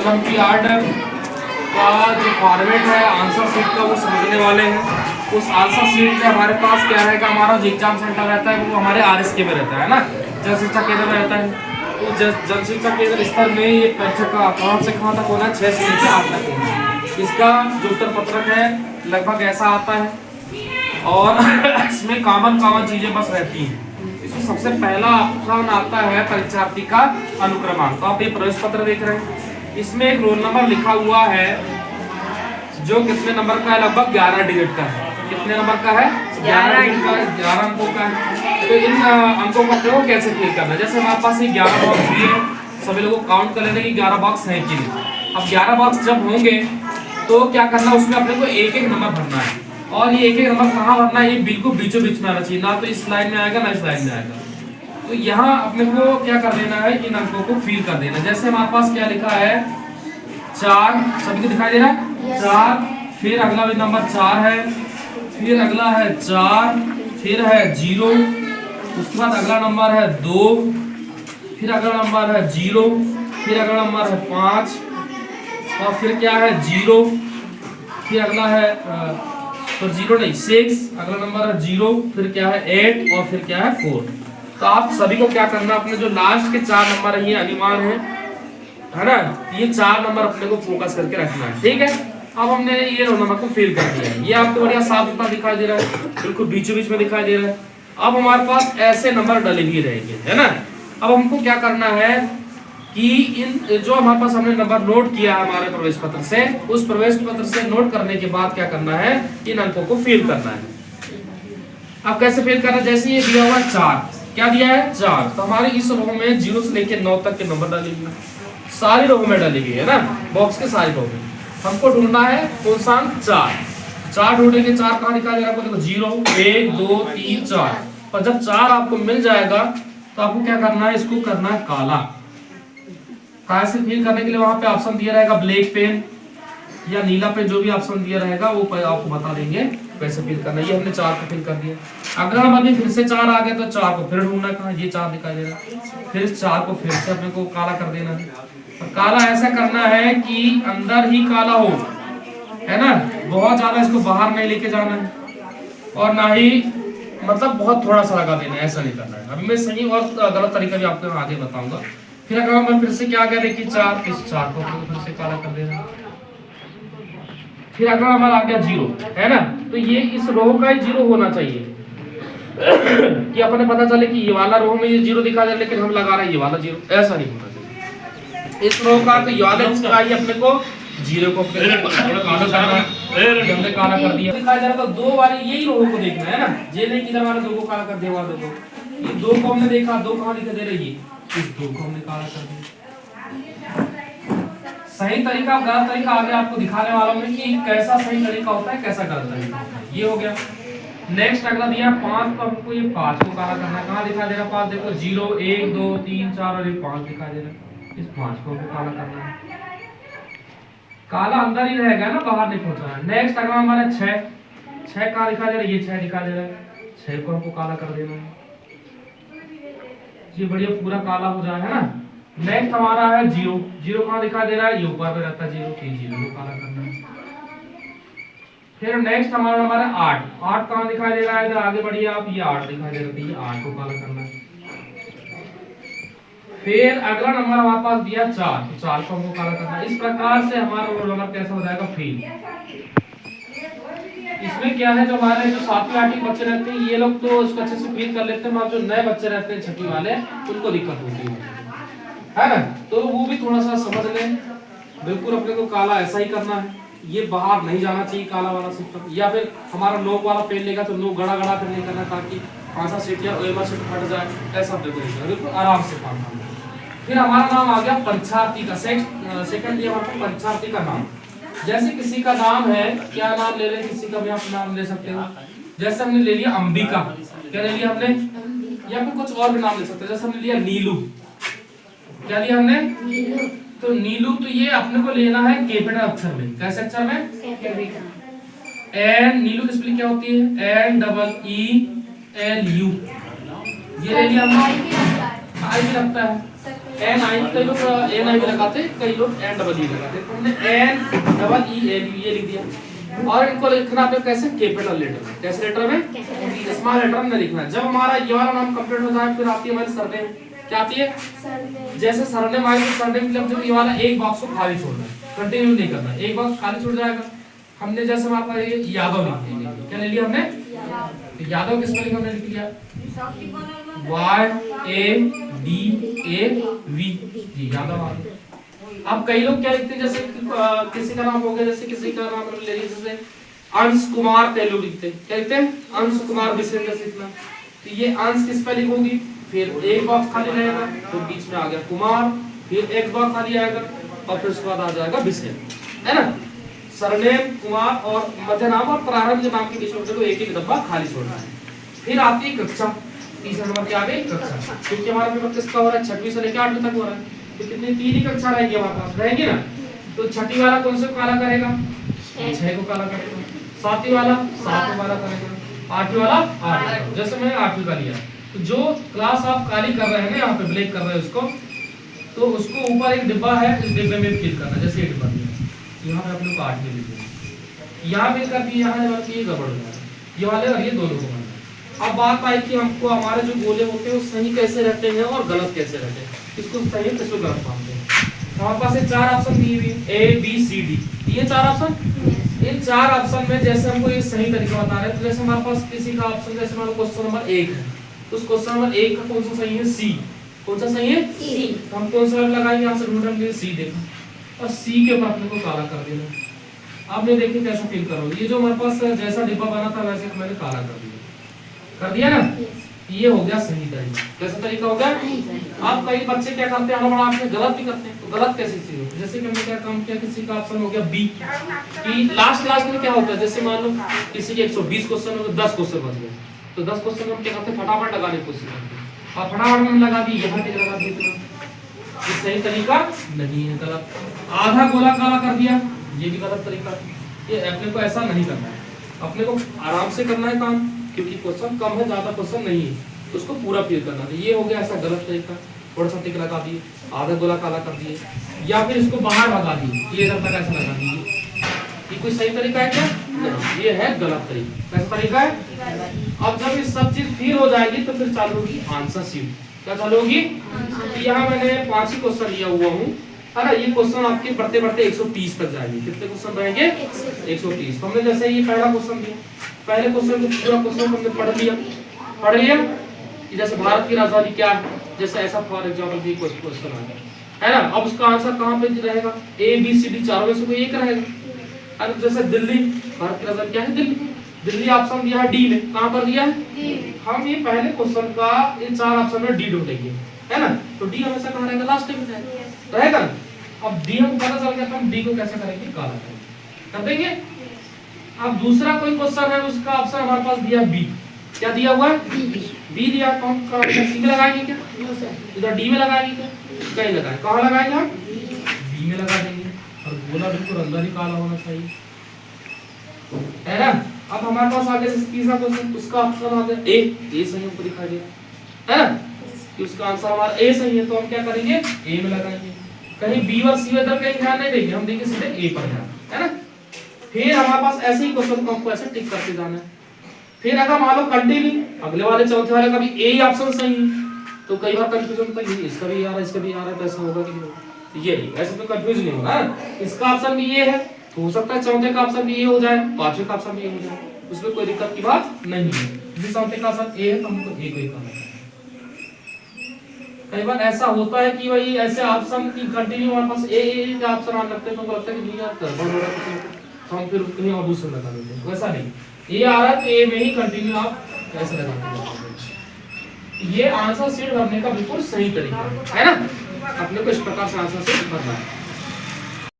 Olympiad का जो format है आंसर शीट का वो समझने वाले हैं। उस आंसर शीट में हमारे पास क्या रहेगा, हमारा जो एग्जाम सेंटर रहता है वो हमारे RSK में रहता है ना, जन शिक्षा केंद्र में रहता है। तो जन शिक्षा केंद्र स्तर में ये परीक्षा का कहाँ से कहाँ तक होना है, 6 से लेकर 8 तक होना है। इसका जो उत्तर पत्रक है लगभग ऐसा आता है और इसमें कॉमन चीजें बस रहती हैं। इसमें सबसे पहला ऑप्शन आता है परीक्षार्थी का अनुक्रमांक। तो आप ये प्रवेश पत्र देख रहे हैं, इसमें एक रोल नंबर लिखा हुआ है जो कितने नंबर का है, लगभग 11 डिजिट का है। कितने नंबर का है, 11 डिजिट का है, 11 अंकों का है। तो इन अंकों को अपने को कैसे फिल करना है, जैसे हमारे पास ये 11 बॉक्स दिए, सभी लोगों को काउंट कर लेने की 11 बॉक्स हैं कि नहीं। अब 11 बॉक्स जब होंगे तो क्या करना, उसमें अपने को एक एक नंबर भरना है। और ये एक एक नंबर कहाँ भरना है, ये बिल्कुल बीचों बीच में आना चाहिए, ना तो इस लाइन में आएगा ना इस लाइन में आएगा। तो यहाँ अपने को क्या कर देना है, इन अंकों को फिल कर देना। जैसे हमारे पास क्या लिखा है 4, सभी को दिखाई दे रहा है 4, फिर अगला भी नंबर 4 है, फिर अगला है 4, फिर है 0, उसके बाद अगला नंबर है 2, फिर अगला नंबर है 0, फिर अगला नंबर है 5, और फिर क्या है 0, फिर अगला है 0 नहीं 6, अगला नंबर है 0, फिर क्या है 8 और फिर क्या है 4। तो आप सभी को क्या करना, अपने जो लास्ट के 4 नंबर है ये अनिवार्य है ना, ये 4 नंबर अपने को फोकस करके रखना है, ठीक है। अब हमने ये नंबर को फिल कर दिया है, ये आपको बढ़िया साफ सुथरा दिखाई दे रहा है, बिल्कुल बीचों बीच में दिखाई दे रहा है। अब हमारे पास ऐसे नंबर डले हुए रहेंगे, है ना। अब हमको क्या करना है कि इन जो हमारे पास हमने नंबर नोट किया है हमारे प्रवेश पत्र से, उस प्रवेश पत्र से नोट करने के बाद क्या करना है, इन अंकों को फिल करना है। अब कैसे फिल करना है, जैसे ये दिया हुआ 4, क्या दिया है 4, तो हमारे इस रो में 0 से लेकर 9 तक के नंबर डाले हुए सारी रो में डाली हुई है ना, बॉक्स के सारी रो में। हमको ढूंढना है कौन सा 4 ढूंढेंगे। 4 कहाँ दिखा दे रहा है, देखो 0 1 2 3 4। और जब 4 आपको मिल जाएगा तो आपको क्या करना है, इसको करना है काला। कैसे फिल करने के लिए वहां पे ऑप्शन दिया रहेगा ब्लैक पेन या नीला पेन, जो भी ऑप्शन दिया रहेगा वो आपको बता देंगे कैसे फिल करना है। ये हमने 4 को फिल कर दिया। अगला नंबर फिर से 4 आ गया तो 4 को फिर ढूंढना कहाँ, ये 4 दिखाई दे रहा है, फिर 4 को फिर से अपने को काला कर देना है। और काला ऐसा करना है कि अंदर ही काला हो, है ना, बहुत ज्यादा इसको बाहर नहीं लेके जाना है और ना ही मतलब बहुत थोड़ा सा लगा देना है, ऐसा नहीं करना है। अब मैं सही और गलत तरीका भी आपको आगे बताऊंगा। फिर अगर हम फिर से क्या कह रहे कि 4, इस 4 को फिर से काला कर देना। फिर अगर हमारा आ गया 0, है ना, तो ये इस रो का ही 0 होना चाहिए कि अपने पता चले कि ये वाला रो में ये 0 दिखा दे, लेकिन हम लगा रहे हैं ये वाला 0, ऐसा नहीं होना चाहिए। इस रो का तो ये वाला चाहिए अपने को 0 को काला करना है, हमने काला कर दिया। दिखाया जा रहा था 2 वाली, यही रो को देखना है ना, ये नहीं कि हमारा 2 को काला कर दिया, वाला 2 ये 2 को हमने देखा, 2 कहां दिखाई दे रही है, इस 2 को हमने काला कर दिया। सही तरीका गलत तरीका आगे आपको दिखाने वाला हूं कि कैसा सही तरीका होता है, कैसा गलत तरीका होता है। ये हो गया। नेक्स्ट अगला दिया 5, तो हमको ये 5 को काला करना है। कहां दिखा दे रहा है 5, देखो 0 1 2 3 4 और ये 5 दिखा दे रहा है, इस 5 को काला करना है। काला अंदर ही रहेगा ना, बाहर नहीं पहुंचना है। नेक्स्ट अगला हमारा 6 कहां दिखा दे रहा है, ये 6 दिखा दे रहा है, 6 को हमको काला कर देना है, ये बढ़िया पूरा काला हो जाए, है ना। नेक्स्ट हमारा है 0 कहां दिखा दे रहा है, ये ऊपर में रहता है 0, तो 0 को काला करना है। फिर नेक्स्ट हमारा नंबर है 8 कहां दिखाई दे रहा है, इधर आगे बढ़िए आप, ये 8 दिखाई दे रहा है, ये 8 को काला करना है। फिर अगला नंबर हमारे पास दिया 4, तो 4 को हमको काला करना है। इस प्रकार से हमारा रोल नंबर कैसा हो जाएगा, फिल। इसमें क्या है, जो हमारे जो 7वीं 8वीं बच्चे रहते हैं ये लोग तो इसको अच्छे से फील कर लेते हैं, जो नए बच्चे रहते हैं 6वीं वाले, उनको दिक्कत होती है ना। तो वो भी थोड़ा सा समझ लें, बिल्कुल अपने को काला ऐसा ही करना है, ये बाहर नहीं जाना चाहिए काला वाला सिस्टम। या फिर हमारा नोक वाला पेन लेगा तो नोक गड़ा गड़ा कर नहीं करना, ताकि 5 सीट या ओएमआर सीट फट जाए, ऐसा बिल्कुल आराम से काम करना। फिर हमारा नाम आ गया परीक्षार्थी का, सेकंड दिया हमारे परीक्षार्थी का नाम। जैसे किसी का नाम है, क्या नाम ले लें, किसी का भी आप नाम ले सकते हो। जैसे हमने ले लिया अंबिका, क्या ले लिया हमने, या फिर कुछ और भी नाम ले सकते हैं। जैसे हमने लिया नीलू, क्या लिया हमने, तो नीलू, तो ये अपने को लेना है कैपिटल अक्षर में। कैसे अक्षर में, एन, नीलू की स्पेलिंग क्या होती है, NEELU, ये ले लिया हमने। आई भी लगता है, एन आई, कई लोग एन आई भी लगाते, कई लोग एन डबल ई लगाते, तो हमने एन डबल ई एल ये लिख दिया। और इनको लिखना आपको कैसे, कैपिटल लेटर में। कैसे लेटर में, स्मॉल लेटर में लिखना है। जब हमारा ये वाला नाम कंप्लीट हो जाए फिर आती है हमारी सरनेम। क्या आती है, जैसे सरनेम आई तो सरनेम के लिए ये वाला एक बॉक्स को खाली छोड़ना है, कंटिन्यू नहीं करना, एक बॉक्स खाली छूट जाएगा। हमने जैसे हमारे पास ये यादव लिख दिया, क्या ले लिया हमने, यादव किस स्पेलिंग हमने लिख लिया, Y A D A V जी, यादव आ गया। अब कई लोग क्या लिखते हैं, जैसे किसी का नाम हो गया, जैसे किसी का नाम ले लीजिए, जैसे अंश कुमार तेलू लिखते हैं, क्या लिखते हैं, अंश कुमार बिसेन जैसे लिखना। तो ये अंश की स्पेलिंग होगी, फिर एक बॉक्स खाली रहेगा, तो बीच में आ गया कुमार, फिर एक बॉक्स खाली आएगा और फिर उसके बाद आ जाएगा बिसेन, है ना। सरनेम, कुमार और मध्य नाम और प्रारंभ नाम के बीच में एक एक डब्बा खाली छोड़ना है। फिर आती है कक्षा, तीसरा नंबर पे आ गई कक्षा, क्योंकि हमारा पेपर किसका हो रहा है, 6वीं से लेकर 8वीं तक हो रहा है, तो कितनी 3 ही कक्षा रहेगी हमारे पास, रहेगी ना। तो 6वीं वाला कौन से काला करेगा, 6 को काला करेगा, 7वीं वाला 7 को काला करेगा, 8वीं वाला 8। जैसे मैंने 8वीं का लिया, तो जो क्लास आप काली कर रहे हैं ना, यहाँ पे ब्लैक कर रहे हैं उसको, तो उसको ऊपर एक डिब्बा है, इस डिब्बे में फिल करना। जैसे ये डिब्बा दिया, यहाँ पे अपने को 8 में लिख दिया, यहाँ फिल कर दिया, यहाँ ये गड़बड़ हो जाएगा, ये वाले और ये दोनों को करना। अब बात आई कि हमको हमारे जो गोले होते हैं वो सही कैसे रहते हैं और गलत कैसे रहते हैं, किसको सही किसको गलत मानते हैं। हमारे पास ये 4 ऑप्शन दिए हुए, A B C D, ये 4 ऑप्शन, ये 4 ऑप्शन में जैसे हमको ये सही तरीका बता रहे हैं, तो जैसे हमारे पास किसी का ऑप्शन, जैसे हमारा क्वेश्चन नंबर 1 है, तो उस क्वेश्चन नंबर 1 का कौन सा सही है, C। कौन सा सही है, C। तो हम कौन सा लगाएंगे, यहाँ से ढूंढने के लिए C देखा और C के ऊपर अपने को काला कर देना। अब ये देखिए कैसे फिल करोगे, ये जो हमारे पास जैसा डिब्बा बना था वैसे मैंने काला कर दिया ना, ये हो गया सही तरीका। कैसा तरीका हो गया। आप कई बच्चे क्या करते हैं, हमारा आपसे गलत भी करते हैं, तो गलत कैसे चीज होती है। जैसे कि हमने क्या काम किया, किसी का ऑप्शन हो गया बी, कि लास्ट में क्या होता है, जैसे मान लो किसी के 120 क्वेश्चन हो, 10 क्वेश्चन बच गए, तो 10 क्वेश्चन में हम क्या करते हैं, फटाफट लगाने की कोशिश करते हैं, और फटाफट में लगा दी, यहाँ टिक लगा दी, ये सही तरीका नहीं है, गलत। आधा गोला काला कर दिया, ये भी गलत तरीका है। ये अपने को ऐसा नहीं करना है, अपने को आराम से करना है काम, क्योंकि क्वेश्चन कम है, ज्यादा क्वेश्चन नहीं है, उसको पूरा फिल करना है। ये हो गया ऐसा गलत तरीका, थोड़ा सा टिक लगा दिए, आधा गोला काला कर दिए, या फिर इसको बाहर भगा दिए, ये इधर तक ऐसा लगा दिए, ये कोई सही तरीका है क्या, नहीं, ये है गलत तरीका। कैसा तरीका है। अब जब ये सब चीज फिल हो जाएगी तो फिर चालू होगी आंसर शीट। क्या चालू होगी, यहाँ मैंने 5 ही क्वेश्चन लिया हुआ हूँ, है ना। ये क्वेश्चन आपके बढ़ते बढ़ते 130 तक जाएंगे। कितने क्वेश्चन रहेंगे, 130। तो हमने जैसे ये पहला क्वेश्चन दिया, पहले क्वेश्चन को पूरा क्वेश्चन हमने पढ़ लिया कि जैसे भारत की राजधानी क्या है, जैसे ऐसा फॉर एग्जांपल भी क्वेश्चन है ना। अब उसका आंसर कहाँ पे रहेगा, A B C D चारों में से कोई एक रहेगा। अब जैसे दिल्ली, भारत की राजधानी क्या है, दिल्ली ऑप्शन दिया है डी में, कहाँ पर दिया है, हम ये पहले क्वेश्चन का इन 4 ऑप्शन में डी ढूंढेंगे, है ना। तो डी हमेशा कहाँ रहेगा, लास्ट में रहेगा। अब डी हम पता चल गया, तो हम डी को कैसे करेंगे, काला कर देंगे। अब दूसरा कोई क्वेश्चन है, उसका ऑप्शन हमारे पास दिया बी, क्या दिया हुआ है, बी दिया, तो हम सी में लगाएंगे क्या, इधर डी में लगाएंगे क्या, कहीं लगाए, कहाँ लगाएंगे हम, बी में लगा देंगे, और गोला बिल्कुल अंदर ही काला होना चाहिए, है ना। अब हमारे पास आगे से तीसरा क्वेश्चन, उसका ऑप्शन आ गया ए सही हमको दिखाई दे, है ना, कि उसका आंसर हमारा ए सही है, तो हम क्या करेंगे, ए में लगाएंगे। कहीं बी और सी इधर कहीं ध्यान नहीं देंगे, हम देंगे सीधे ए पर ध्यान, है ना। फिर हमारे पास ऐसे ही क्वेश्चन को हमको ऐसे टिक करते जाना है। फिर अगर मान लो कंटिन्यू अगले वाले चौथे वाले का भी ए ही ऑप्शन सही है, तो कई बार कंफ्यूजन होता है, इसका भी आ रहा है, इसका भी आ रहा है, तो ऐसा होगा कि नहीं, ये ऐसे तो कंफ्यूज नहीं होगा। इसका ऑप्शन भी ये है, तो हो सकता है चौथे का ऑप्शन भी ये हो जाए, पांचवे का ऑप्शन भी ये हो जाए, उसमें कोई दिक्कत की बात नहीं है। यदि चौथे का ऑप्शन ए है तो हमको ए को ही करना है। कई बार ऐसा होता है कि भाई ऐसे ऑप्शन की कंटिन्यू हमारे पास ए के ऑप्शन आने लगते हैं, तो लगता है कि नहीं यार गड़बड़ हो रहा है कुछ, तो हम फिर कहीं और दूसरा लगा देते हैं। वैसा नहीं, ये आ रहा है तो ए में ही कंटिन्यू आप ऐसे लगा देते। ये आंसर शीट भरने का बिल्कुल सही तरीका है ना। अपने को इस प्रकार से आंसर शीट भरना है।